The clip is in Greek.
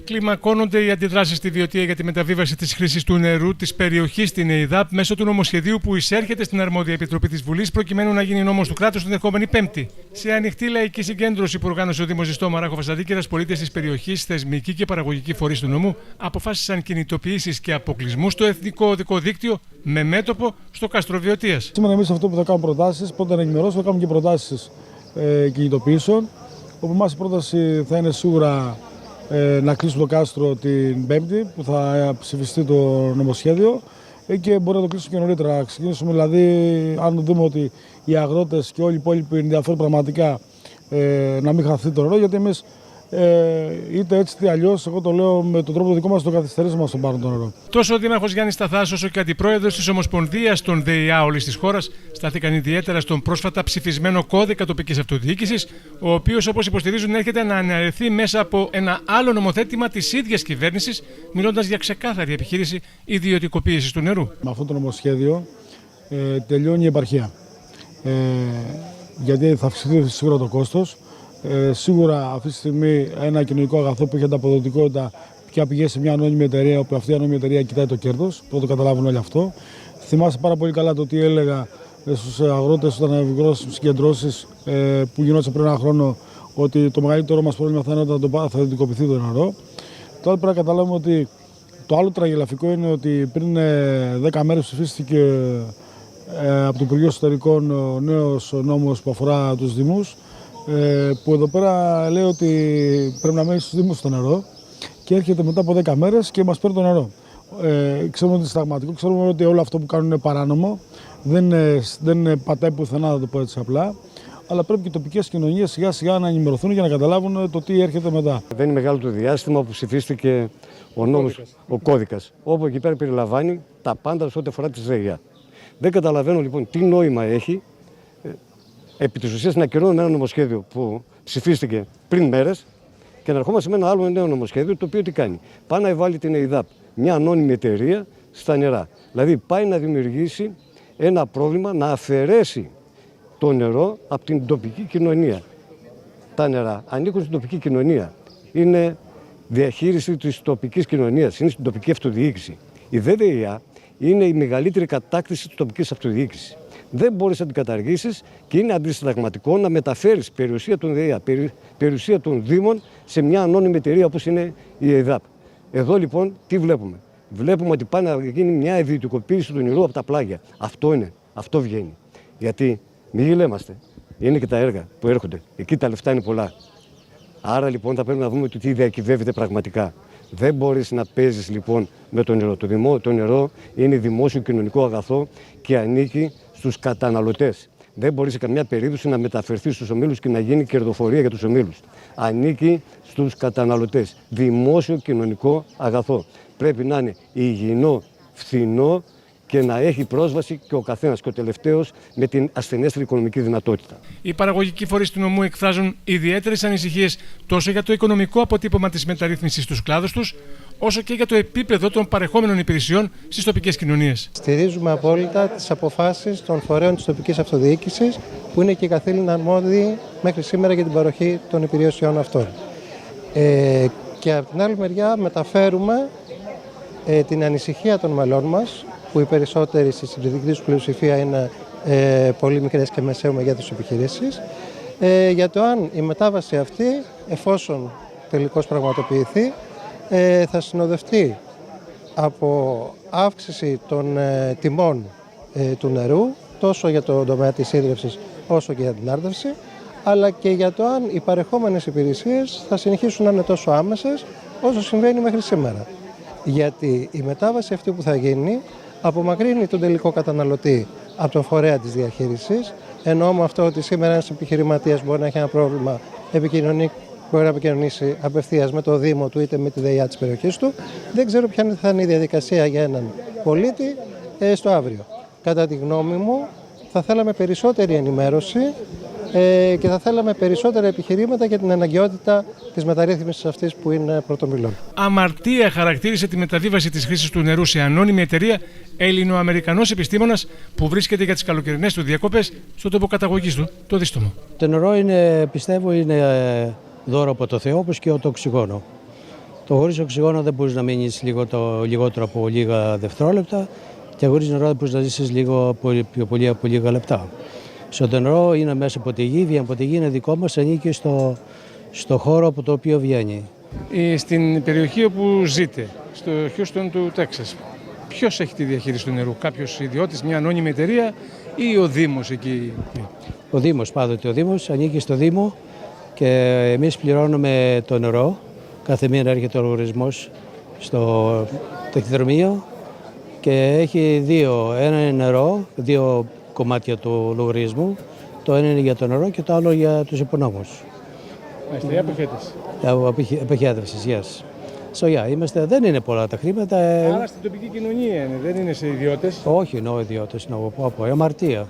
Κλιμακώνονται οι αντιδράσεις στη Βιωτία για τη μεταβίβαση της χρήσης του νερού της περιοχής στην ΕΙΔΑΠ μέσω του νομοσχεδίου που εισέρχεται στην αρμόδια επιτροπή της Βουλής προκειμένου να γίνει νόμος του κράτους την ερχόμενη Πέμπτη. Σε ανοιχτή λαϊκή συγκέντρωση που οργάνωσε ο Δήμος Ζιστό Μαράχο Φασαδίκερας, πολίτες της περιοχής, θεσμικοί και παραγωγικοί φορείς του νομού αποφάσισαν κινητοποιήσεις και αποκλεισμούς στο εθνικό οδικό δίκτυο με μέτωπο στο κάστρο Βιωτίας. Σήμερα εμείς αυτό που θα κάνουμε προτάσεις, πρώτα να ενημερώσουμε, θα κάνουμε και προτάσεις κινητοποιήσεων. Όπου μας η πρόταση θα είναι σίγουρα να κλείσουμε το κάστρο την Πέμπτη που θα ψηφιστεί το νομοσχέδιο και μπορεί να το κλείσουμε και νωρίτερα. Να ξεκινήσουμε δηλαδή, αν δούμε ότι οι αγρότες και όλοι οι υπόλοιποι ενδιαφέρουν πραγματικά να μην χαθεί το νερό, γιατί εμείς είτε έτσι είτε αλλιώς, εγώ το λέω με τον τρόπο το δικό μας, το καθυστερήσουμε στον πάρουν το νερό. Τόσο ο Δήμαρχος Γιάννης Σταθάς όσο και ο Αντιπρόεδρος της Ομοσπονδίας των ΔΕΙΑ όλης της χώρας στάθηκαν ιδιαίτερα στον πρόσφατα ψηφισμένο κώδικα τοπικής αυτοδιοίκησης, ο οποίος, όπως υποστηρίζουν, έρχεται να αναρρεθεί μέσα από ένα άλλο νομοθέτημα της ίδιας κυβέρνησης, μιλώντας για ξεκάθαρη επιχείρηση ιδιωτικοποίησης του νερού. Με αυτό το νομοσχέδιο τελειώνει η επαρχία. Γιατί θα αυξηθεί σίγουρα το κόστος. Σίγουρα αυτή τη στιγμή ένα κοινωνικό αγαθό που έχει ανταποδοτικότητα πια πηγαίνει σε μια ανώνυμη εταιρεία, όπου αυτή η ανώνυμη εταιρεία κοιτάει το κέρδος. Πρώτο καταλάβουν όλοι αυτό. Θυμάσαι πάρα πολύ καλά το τι έλεγα στους αγρότες όταν ευηγρώσαμε συγκεντρώσεις που γινόταν πριν ένα χρόνο, ότι το μεγαλύτερο μας πρόβλημα θα είναι όταν θα ιδιωτικοποιηθεί το νερό. Τώρα πρέπει να καταλάβουμε ότι το άλλο τραγελαφικό είναι ότι πριν 10 μέρες ψηφίστηκε από το Υπουργείο Εσωτερικών ο νέος νόμος που αφορά τους Δήμους. Που εδώ πέρα λέει ότι πρέπει να μένει στους Δήμους το νερό και έρχεται μετά από 10 μέρες και μας παίρνει το νερό. Ξέρουμε ότι είναι συνταγματικό, ξέρουμε ότι όλο αυτό που κάνουν είναι παράνομο, δεν πατάει πουθενά, να το πω έτσι απλά, αλλά πρέπει και οι τοπικές κοινωνίες σιγά σιγά να ενημερωθούν για να καταλάβουν το τι έρχεται μετά. Δεν είναι μεγάλο το διάστημα που ψηφίστηκε ο νόμος, ο κώδικας, όπου εκεί πέρα περιλαμβάνει τα πάντα σε ό,τι αφορά τη ΔΕΙΑ. Δεν καταλαβαίνω λοιπόν τι νόημα έχει επί της ουσίας να ακυρώνουμε ένα νομοσχέδιο που ψηφίστηκε πριν μέρες και να ερχόμαστε με ένα άλλο νέο νομοσχέδιο το οποίο τι κάνει. Πάει να βάλει την ΕΙΔΑΠ, μια ανώνυμη εταιρεία, στα νερά. Δηλαδή πάει να δημιουργήσει ένα πρόβλημα, να αφαιρέσει το νερό από την τοπική κοινωνία. Τα νερά ανήκουν στην τοπική κοινωνία. Είναι διαχείριση της τοπικής κοινωνίας, είναι στην τοπική αυτοδιοίκηση. Η ΔΕΙΑ είναι η μεγαλύτερη κατάκτηση της τοπικής αυτοδιοίκησης. Δεν μπορείς να την καταργήσεις και είναι αντισυνταγματικό να μεταφέρεις περιουσία των ΔΕΙΑ, περιουσία των Δήμων σε μια ανώνυμη εταιρεία όπως είναι η ΕΙΔΑΠ. Εδώ λοιπόν τι βλέπουμε. Βλέπουμε ότι πάει να γίνει μια ιδιωτικοποίηση του νερού από τα πλάγια. Αυτό είναι, αυτό βγαίνει. Γιατί μη γελέμαστε. Είναι και τα έργα που έρχονται. Εκεί τα λεφτά είναι πολλά. Άρα λοιπόν θα πρέπει να δούμε τι διακυβεύεται πραγματικά. Δεν μπορείς να παίζεις λοιπόν με το νερό. Το νερό είναι δημόσιο κοινωνικό αγαθό και ανήκει στους καταναλωτές. Δεν μπορεί σε καμιά περίπτωση να μεταφερθεί στους ομίλους και να γίνει κερδοφορία για τους ομίλους. Ανήκει στους καταναλωτές. Δημόσιο κοινωνικό αγαθό. Πρέπει να είναι υγιεινό, φθηνό και να έχει πρόσβαση και ο καθένας και ο τελευταίος με την ασθενέστερη οικονομική δυνατότητα. Οι παραγωγικοί φορείς του νομού εκφράζουν ιδιαίτερες ανησυχίες τόσο για το οικονομικό αποτύπωμα της μεταρρύθμισης στους κλάδους τους, όσο και για το επίπεδο των παρεχόμενων υπηρεσιών στις τοπικές κοινωνίες. Στηρίζουμε απόλυτα τις αποφάσεις των φορέων της τοπικής αυτοδιοίκησης, που είναι και οι καθήλυνα αρμόδιοι μέχρι σήμερα για την παροχή των υπηρεσιών αυτών. Και από την άλλη μεριά μεταφέρουμε την ανησυχία των μελών μας, που οι περισσότεροι στη συντηρητική τους πλειοψηφία είναι πολύ μικρές και μεσαίου μεγέθους επιχειρήσεις, για το αν η μετάβαση αυτή, εφόσον τελικώς πραγματοποιηθεί, θα συνοδευτεί από αύξηση των τιμών του νερού, τόσο για το τομέα της ίδρυυσης όσο και για την άρδευση, αλλά και για το αν οι παρεχόμενες υπηρεσίες θα συνεχίσουν να είναι τόσο άμεσες όσο συμβαίνει μέχρι σήμερα. Γιατί η μετάβαση αυτή που θα γίνει απομακρύνει τον τελικό καταναλωτή από τον φορέα της διαχείρισης, εννοώ με αυτό ότι σήμερα ένας επιχειρηματίας μπορεί να έχει ένα πρόβλημα μπορεί να επικοινωνήσει απευθείας με το Δήμο του είτε με τη ΔΕΙΑ της περιοχής του. Δεν ξέρω ποια θα είναι η διαδικασία για έναν πολίτη στο αύριο. Κατά τη γνώμη μου, θα θέλαμε περισσότερη ενημέρωση και θα θέλαμε περισσότερα επιχειρήματα για την αναγκαιότητα της μεταρρύθμισης αυτής που είναι πρωτομιλών. Αμαρτία χαρακτήρισε τη μεταβίβαση της χρήσης του νερού σε ανώνυμη εταιρεία Έλληνο-Αμερικανός επιστήμονας που βρίσκεται για τις καλοκαιρινές του διακοπές στο τόπο καταγωγής του, το Δίστομο. Το νερό είναι, πιστεύω, είναι δώρο από το Θεό, όπως και το οξυγόνο. Το χωρίς οξυγόνο δεν μπορείς να μείνεις λιγότερο από λίγα δευτερόλεπτα και χωρίς νερό δεν μπορείς να ζήσεις πιο πολύ από λίγα λεπτά. Στο νερό είναι μέσα από τη γη, βγαίνει από τη γη, είναι δικό μας, ανήκει στο χώρο από το οποίο βγαίνει. Στην περιοχή όπου ζείτε, στο Houston του Τέξας, ποιος έχει τη διαχείριση του νερού, κάποιος ιδιώτης, μια ανώνυμη εταιρεία ή ο Δήμος εκεί? Ο Δήμος, πάντοτε ο Δήμος ανήκει στο Δήμο και εμείς πληρώνουμε το νερό. Κάθε μήνα έρχεται ο λογαριασμός στο ταχυδρομείο και έχει ένα είναι νερό, 2 κομμάτια του λογαριασμού. Το ένα είναι για το νερό και το άλλο για τους υπονόμους. Μάλιστα, η αποχέτευση. Αποχέτευσης, yes. Δεν είναι πολλά τα χρήματα. Άρα στην τοπική κοινωνία είναι, δεν είναι σε ιδιώτες. Όχι, ιδιώτες, αμαρτία.